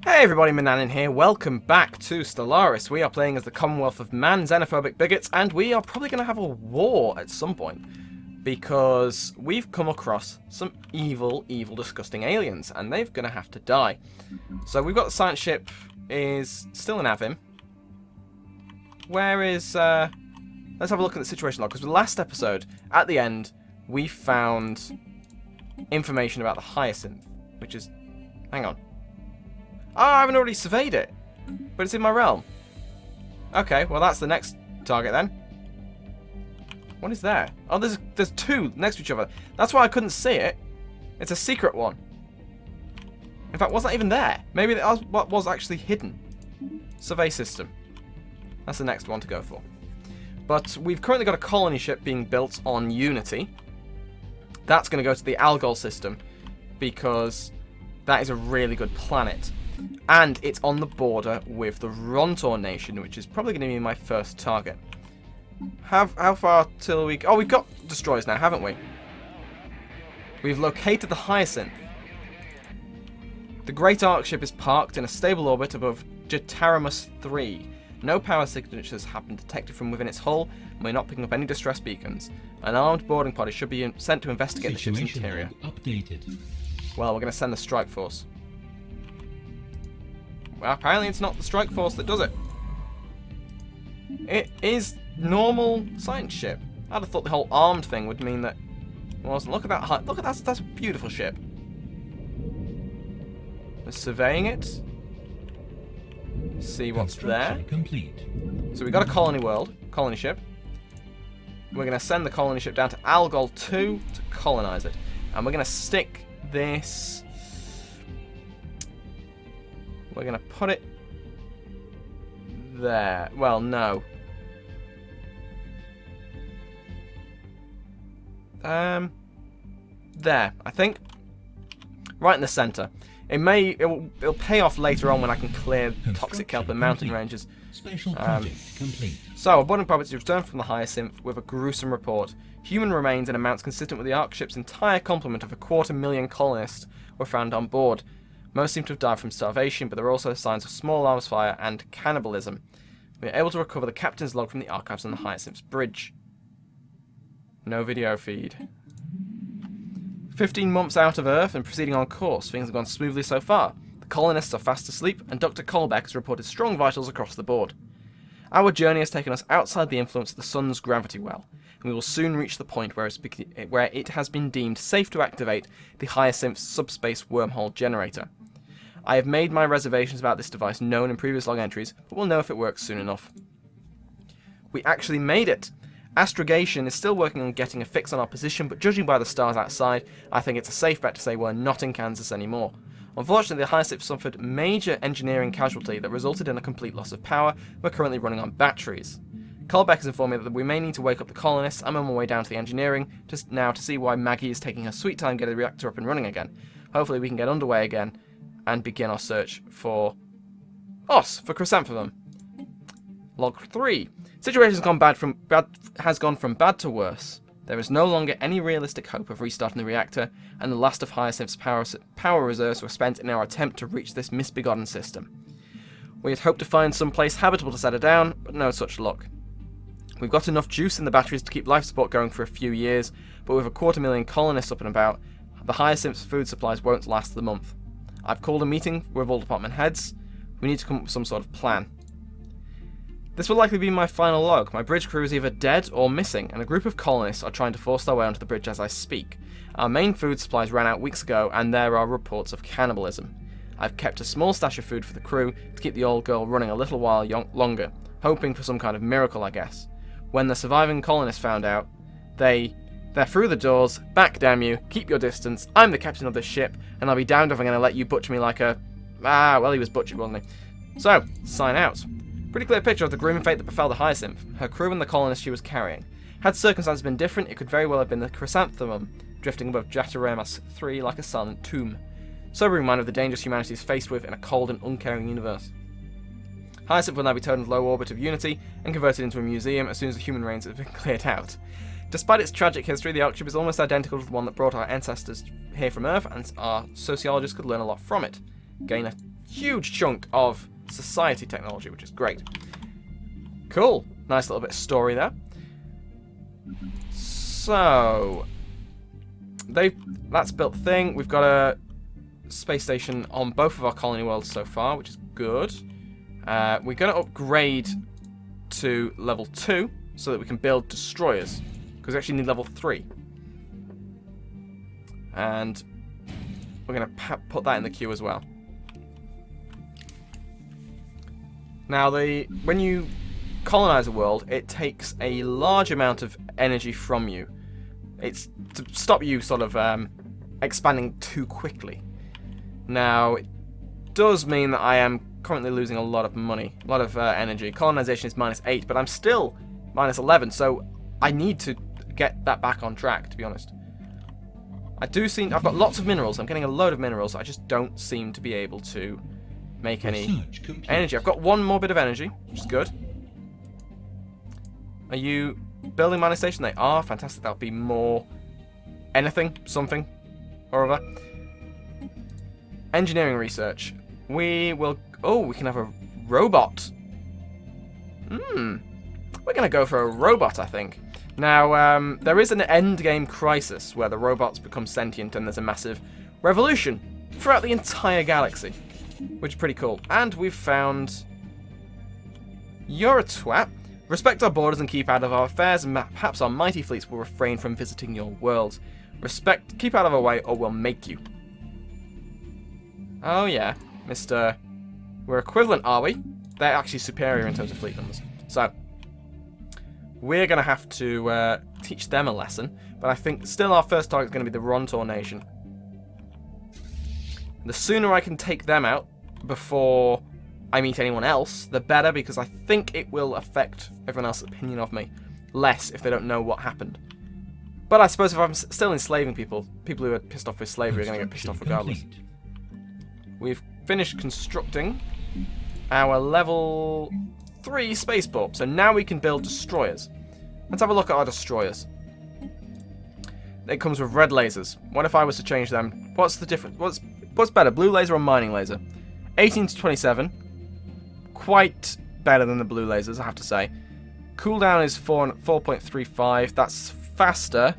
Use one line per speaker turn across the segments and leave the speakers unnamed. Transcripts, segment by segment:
Hey everybody, Manannan here. Welcome back to Stellaris. We are playing as the Commonwealth of Man, xenophobic bigots, and we are probably going to have a war at some point because we've come across some evil, disgusting aliens, and they're going to have to die. So we've got the science ship is still in Avim. Where is... let's have a look at the situation log, because the last episode, at the end, we found information about the Hyacinth, which is... Hang on. Oh, I haven't already surveyed it, but it's in my realm. Okay, well that's the next target then. What is there? Oh, there's two next to each other. That's why I couldn't see it. It's a secret one. In fact, was that even there? Maybe that was what was actually hidden. Survey system. That's the next one to go for. But we've currently got a colony ship being built on Unity. That's going to go to the Algol system because that is a really good planet. And it's on the border with the Rontor nation, which is probably going to be my first target. How far till we... Oh, we've got destroyers now, haven't we? We've located the Hyacinth. The Great Arc ship is parked in a stable orbit above Jataramus 3. No power signatures have been detected from within its hull, and we're not picking up any distress beacons. An armed boarding party should be sent to investigate the ship's interior.
Updated.
Well, we're going to send the strike force. Well, apparently it's not the strike force that does it. It is normal science ship. I'd have thought the whole armed thing would mean that it wasn't. Look at that. Look at that. That's a beautiful ship. We're surveying it. See what's there.
Complete.
So we got a colony ship. We're going to send the colony ship down to Algol 2 to colonize it, and we're going to stick this. We're going to put it there. Well, no. There, I think. Right in the center. It'll pay off later on when I can clear toxic kelp and mountain ranges.
Special project complete.
So, a boarding party returned from the Hyacinth with a gruesome report. Human remains in amounts consistent with the Ark ship's entire complement of 250,000 colonists were found on board. Most seem to have died from starvation, but there are also signs of small arms fire and cannibalism. We are able to recover the captain's log from the archives on the Hyacinth's bridge. No video feed. 15 months out of Earth and proceeding on course. Things have gone smoothly so far. The colonists are fast asleep, and Dr. Kolbeck has reported strong vitals across the board. Our journey has taken us outside the influence of the sun's gravity well, and we will soon reach the point where it has been deemed safe to activate the Hyacinth's subspace wormhole generator. I have made my reservations about this device known in previous log entries, but we'll know if it works soon enough. We actually made it! Astrogation is still working on getting a fix on our position, but judging by the stars outside, I think it's a safe bet to say we're not in Kansas anymore. Unfortunately, the Hyacinth suffered major engineering casualty that resulted in a complete loss of power. We're currently running on batteries. Kolbeck has informed me that we may need to wake up the colonists. I'm on my way down to the engineering just now to see why Maggie is taking her sweet time getting the reactor up and running again. Hopefully we can get underway again and begin our search for for chrysanthemum. Log 3. Situation has gone from bad to worse. There is no longer any realistic hope of restarting the reactor, and the last of Hyacinth's power reserves were spent in our attempt to reach this misbegotten system. We had hoped to find some place habitable to set her down, but no such luck. We've got enough juice in the batteries to keep life support going for a few years, but with 250,000 colonists up and about, the Hyacinth's food supplies won't last the month. I've called a meeting with all department heads. We need to come up with some sort of plan. This will likely be my final log. My bridge crew is either dead or missing, and a group of colonists are trying to force their way onto the bridge as I speak. Our main food supplies ran out weeks ago, and there are reports of cannibalism. I've kept a small stash of food for the crew to keep the old girl running a little while longer, hoping for some kind of miracle, I guess. When the surviving colonists found out, they're through the doors. Back, damn you. Keep your distance. I'm the captain of this ship, and I'll be damned if I'm going to let you butcher me like a... well, he was butchered, wasn't he? So, sign out. Pretty clear picture of the grim fate that befell the Hyacinth, her crew and the colonists she was carrying. Had circumstances been different, it could very well have been the chrysanthemum, drifting above Jataramus 3 like a silent tomb. Sobering reminder of the dangers humanity is faced with in a cold and uncaring universe. Hyacinth will now be towed into low orbit of Unity and converted into a museum as soon as the human remains have been cleared out. Despite its tragic history, the Ark ship is almost identical to the one that brought our ancestors here from Earth, and our sociologists could learn a lot from it. Gain a huge chunk of society technology, which is great. Cool. Nice little bit of story there. So, that's built the thing. We've got a space station on both of our colony worlds so far, which is good. We're going to upgrade to level 2 so that we can build destroyers, because we actually need level 3. And we're going to put that in the queue as well. Now, when you colonize a world, it takes a large amount of energy from you. It's to stop you sort of expanding too quickly. Now, it does mean that I am currently losing a lot of money, a lot of energy. Colonization is -8, but I'm still -11, so I need to get that back on track, to be honest. I've got lots of minerals. I'm getting a load of minerals. I just don't seem to be able to make any energy. I've got one more bit of energy, which is good. Are you building mining station? They are. Fantastic. That'll be more anything, something, or other. Engineering research. We will... Oh, we can have a robot. We're going to go for a robot, I think. Now, there is an endgame crisis where the robots become sentient and there's a massive revolution throughout the entire galaxy, which is pretty cool. And we've found... You're a twat. Respect our borders and keep out of our affairs, and perhaps our mighty fleets will refrain from visiting your world. Respect, keep out of our way, or we'll make you. Oh yeah, Mr. We're equivalent, are we? They're actually superior in terms of fleet numbers. So, we're going to have to teach them a lesson, but I think still our first target is going to be the Rontor nation. The sooner I can take them out before I meet anyone else, the better, because I think it will affect everyone else's opinion of me less if they don't know what happened. But I suppose if I'm still enslaving people who are pissed off with slavery are going to get pissed off regardless. We've finished constructing our level 3 spaceport, so now we can build destroyers. Let's have a look at our destroyers. It comes with red lasers. What if I was to change them? What's the difference? What's better, blue laser or mining laser? 18 to 27. Quite better than the blue lasers, I have to say. Cooldown is 4.35. That's faster.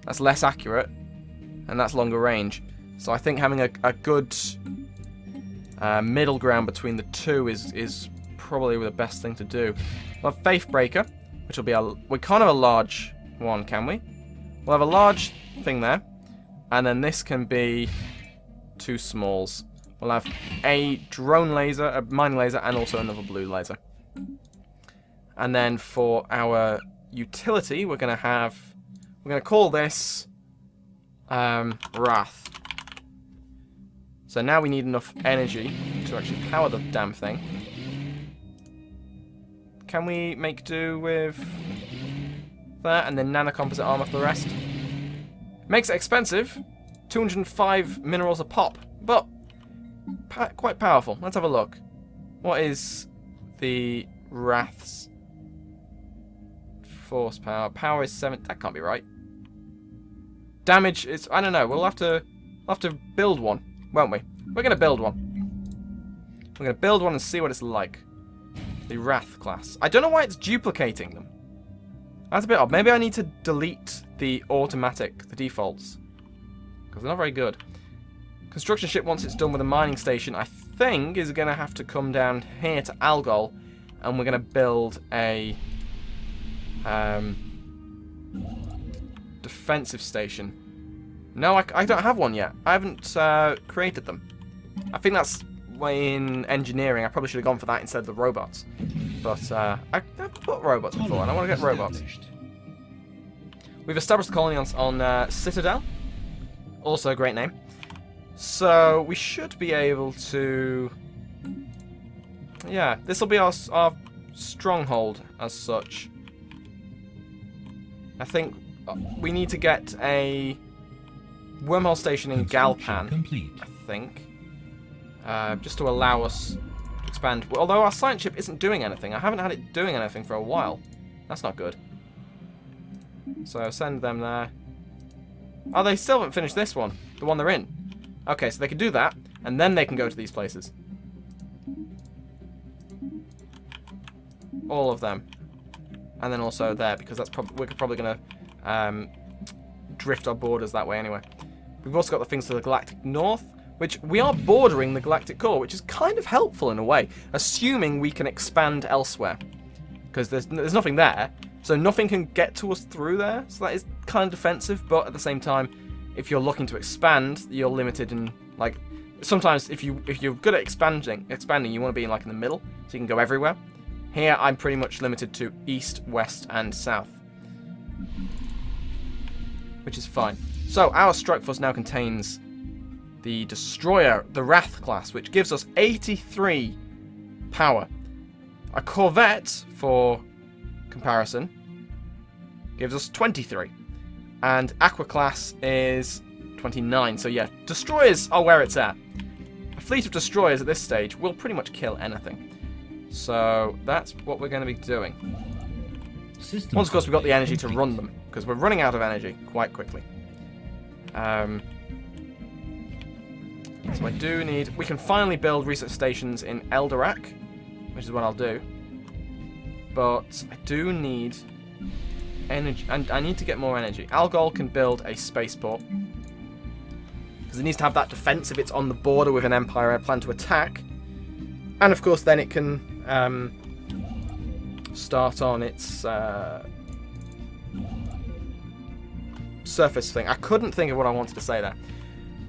That's less accurate. And that's longer range. So I think having a good middle ground between the two is probably the best thing to do. We'll have Faith Breaker, which will be we can't have a large one, can we? We'll have a large thing there. And then this can be 2 smalls. We'll have a drone laser, a mining laser, and also another blue laser. And then for our utility, we're going to call this Wrath. So now we need enough energy to actually power the damn thing. Can we make do with that and then nanocomposite armor for the rest? Makes it expensive. 205 minerals a pop, but quite powerful. Let's have a look. What is the Wrath's force power? Power is 7. That can't be right. Damage is... I don't know. We'll have to build one, won't we? We're going to build one. We're going to build one and see what it's like. The Wrath class. I don't know why it's duplicating them. That's a bit odd. Maybe I need to delete the automatic, the defaults. Because they're not very good. Construction ship, once it's done with a mining station, I think is going to have to come down here to Algol. And we're going to build a defensive station. No, I don't have one yet. I haven't created them. I think that's in engineering. I probably should have gone for that instead of the robots. But I've put robots before, and I want to get robots. We've established the colony on Citadel. Also a great name. So we should be able to... Yeah, this will be our stronghold as such. I think we need to get a wormhole station in Galpan, I think. Just to allow us to expand. Although our science ship isn't doing anything. I haven't had it doing anything for a while. That's not good. So send them there. Oh, they still haven't finished this one. The one they're in. Okay, so they can do that, and then they can go to these places. all of them. And then also there, because that's we're probably going to drift our borders that way anyway. We've also got the things to the galactic north, which we are bordering the galactic core, which is kind of helpful in a way, assuming we can expand elsewhere. Because there's nothing there, so nothing can get to us through there, so that is kind of defensive, but at the same time, if you're looking to expand, you're limited in, like, sometimes if you're good at expanding, you want to be in, like, in the middle, so you can go everywhere. Here, I'm pretty much limited to east, west, and south, which is fine. So, our strike force now contains the Destroyer, the Wrath class, which gives us 83 power. A Corvette, for comparison, gives us 23. And Aqua class is 29. So yeah, Destroyers are where it's at. A fleet of Destroyers at this stage will pretty much kill anything. So that's what we're going to be doing. Once, of course, we've got the energy to run them, because we're running out of energy quite quickly. So I do need... We can finally build research stations in Eldorak, which is what I'll do. But I do need energy, and I need to get more energy. Algol can build a spaceport, because it needs to have that defense if it's on the border with an Empire I plan to attack. And of course then it can start on its surface thing. I couldn't think of what I wanted to say there.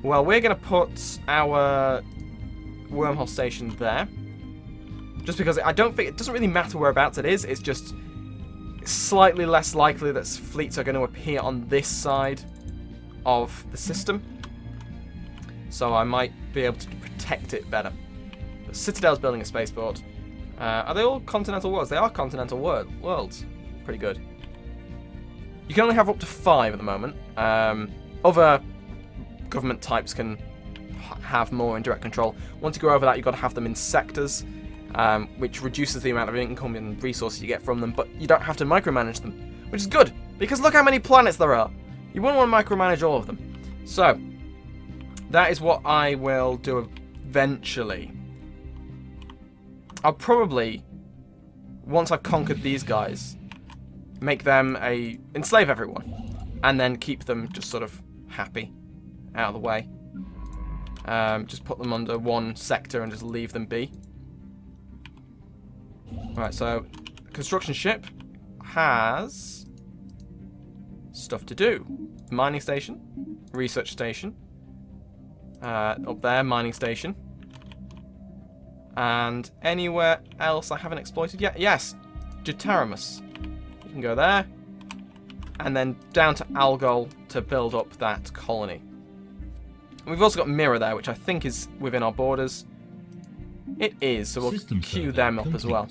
Well, we're going to put our wormhole station there. Just because I don't think... It doesn't really matter whereabouts it is. It's just slightly less likely that fleets are going to appear on this side of the system. So I might be able to protect it better. The Citadel's building a spaceport. Are they all continental worlds? They are continental worlds. Pretty good. You can only have up to 5 at the moment. Other government types can have more indirect control. Once you go over that, you've got to have them in sectors, which reduces the amount of income and resources you get from them, but you don't have to micromanage them, which is good, because look how many planets there are. You wouldn't want to micromanage all of them. So, that is what I will do eventually. I'll probably, once I've conquered these guys, make them enslave everyone, and then keep them just sort of happy out of the way. Just put them under one sector and just leave them be. Right, so construction ship has stuff to do. Mining station, research station, up there, mining station, and anywhere else I haven't exploited yet. Yes, Jutaramus. You can go there, and then down to Algol to build up that colony. And we've also got Mirror there, which I think is within our borders. It is, so we'll queue them up as well.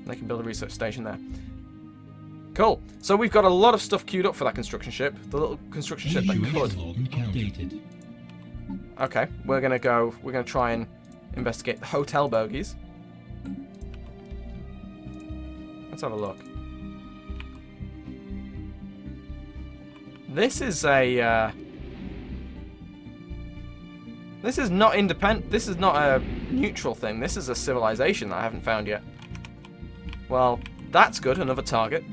They can build a research station there. Cool. So we've got a lot of stuff queued up for that construction ship. The little construction ship that could. Okay, we're gonna try and investigate the hotel bogies. Let's have a look. This is this is not independent. This is not a neutral thing. This is a civilization that I haven't found yet. Well, that's good. Another target.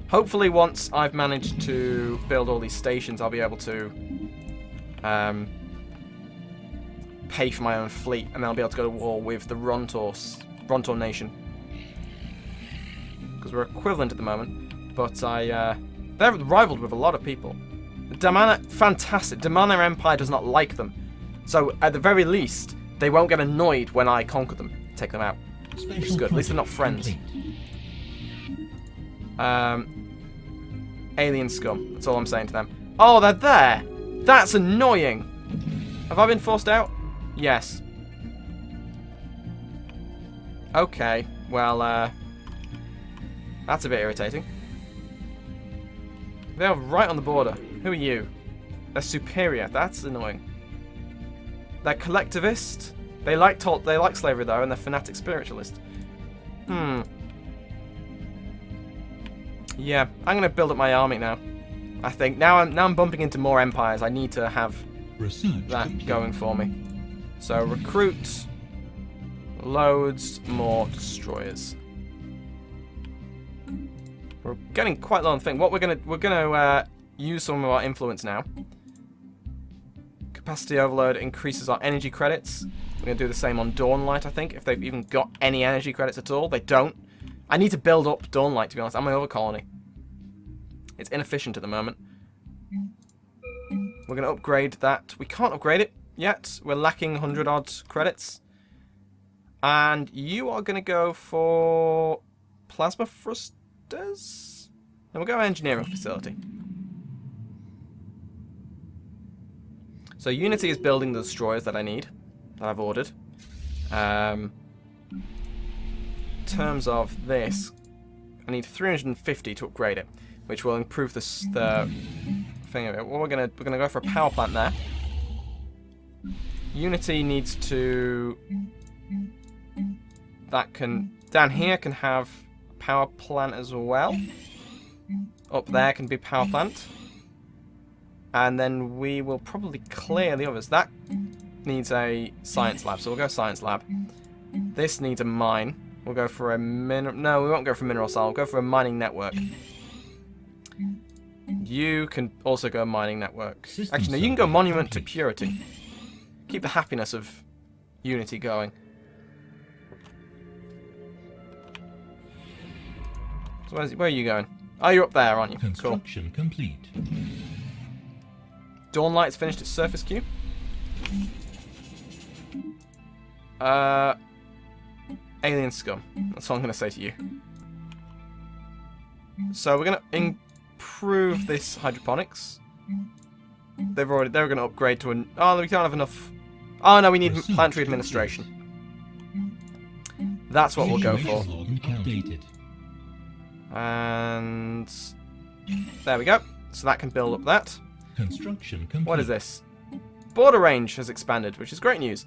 Hopefully, once I've managed to build all these stations, I'll be able to pay for my own fleet, and then I'll be able to go to war with the Rontor nation, because we're equivalent at the moment. But they're rivaled with a lot of people. Fantastic. Damana Empire does not like them, so at the very least, they won't get annoyed when I conquer them, take them out. Which is good. At least they're not friends. Alien scum. That's all I'm saying to them. Oh, they're there! That's annoying! Have I been forced out? Yes. Okay. Well, that's a bit irritating. They are right on the border. Who are you? They're superior. That's annoying. They're collectivist. They like slavery though, and they're fanatic spiritualist. Yeah, I'm gonna build up my army now. I think now I'm bumping into more empires. I need to have that going for me. So recruit Loads more destroyers. We're getting quite low on thing. What we're gonna use some of our influence now. Capacity overload increases our energy credits. We're gonna do the same on Dawnlight, I think, if they've even got any energy credits at all. They don't. I need to build up Dawnlight, to be honest. I'm my other colony. It's inefficient at the moment. We're gonna upgrade that. We can't upgrade it yet. We're lacking 100 odd credits. And you are gonna go for plasma thrusters? And we'll go engineering facility. So Unity is building the destroyers that I need, that I've ordered. In terms of this, I need 350 to upgrade it, which will improve the thing of it. Well, we're gonna go for a power plant there. Unity needs to down here can have a power plant as well. Up there can be a power plant. And then we will probably clear the others. That needs a science lab, so we'll go science lab. This needs a mine. We'll go for a no, we won't go for a mineral cell. We'll go for a mining network. You can also go mining network. Actually, no, you can go monument to purity. Keep the happiness of Unity going. So where are you going? Oh, you're up there, aren't you?
Construction complete.
Dawnlight's finished its surface queue. Alien scum. That's all I'm going to say to you. So we're going to improve this hydroponics. They were going to upgrade to an. Oh, we can't have enough. Oh no, we need planetary administration. That's what we'll go for. And there we go. So that can build up that.
Construction complete.
What is this? Border range has expanded, which is great news.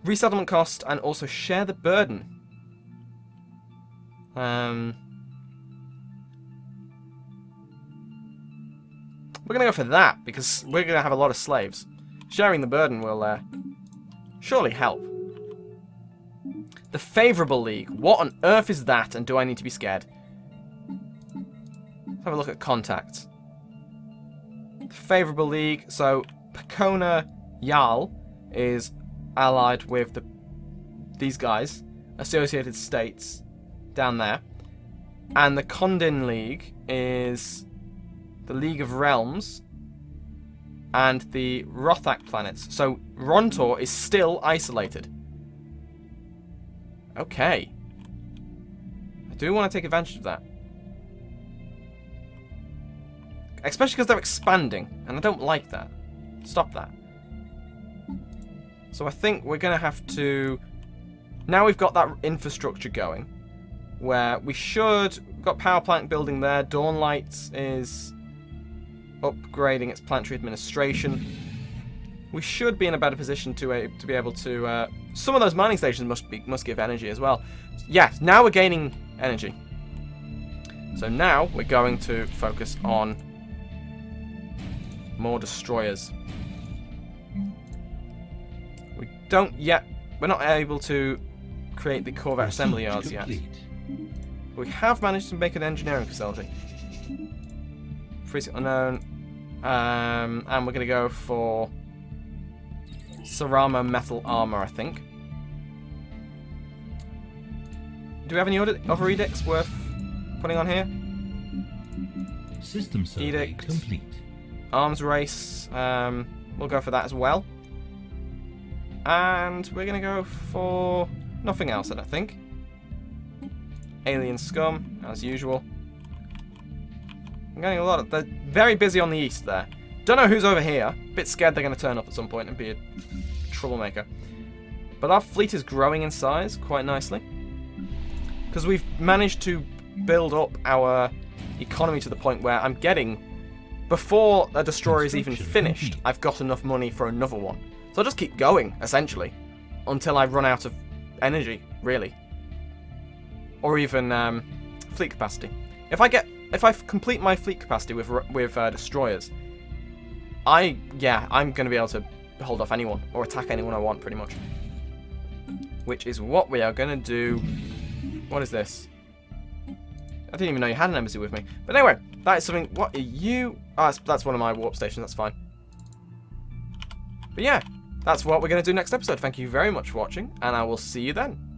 Resettlement cost and also share the burden. We're going to go for that because we're going to have a lot of slaves. Sharing the burden will surely help. The Favourable League. What on earth is that, and do I need to be scared? Let's have a look at contacts. The Favourable League. So, Pecona Yal is allied with these guys. Associated States down there. And the Condin League is the League of Realms and the Rothak planets. So, Rontor is still isolated. Okay. I do want to take advantage of that. Especially because they're expanding, and I don't like that. Stop that. So I think we're going to have to... Now we've got that infrastructure going, where we should... We've got power plant building there. Dawnlight is upgrading its planetary administration. We should be in a better position to be able to... some of those mining stations must give energy as well. Yes, now we're gaining energy. So now we're going to focus on more destroyers. We don't yet... We're not able to create the Corvette assembly yards yet. We have managed to make an engineering facility. Frequently unknown. And we're going to go for Sarama metal armor, I think. Do we have any other edicts worth putting on here?
System survey
Edict.
complete.
Arms race. We'll go for that as well. And we're going to go for nothing else, I don't think. Alien scum, as usual. I'm getting a lot of... They're very busy on the east there. Don't know who's over here. Bit scared they're going to turn up at some point and be a troublemaker. But our fleet is growing in size quite nicely. Because we've managed to build up our economy to the point where I'm getting... Before a destroyer is even finished, I've got enough money for another one. So I'll just keep going, essentially. Until I run out of energy, really. Or even fleet capacity. If I complete my fleet capacity with destroyers, I'm going to be able to hold off anyone or attack anyone I want, pretty much. which is what we are going to do. What is this? I didn't even know you had an embassy with me. But anyway, that is something... What are you... Oh, that's one of my warp stations. That's fine. But yeah, that's what we're going to do next episode. Thank you very much for watching, and I will see you then.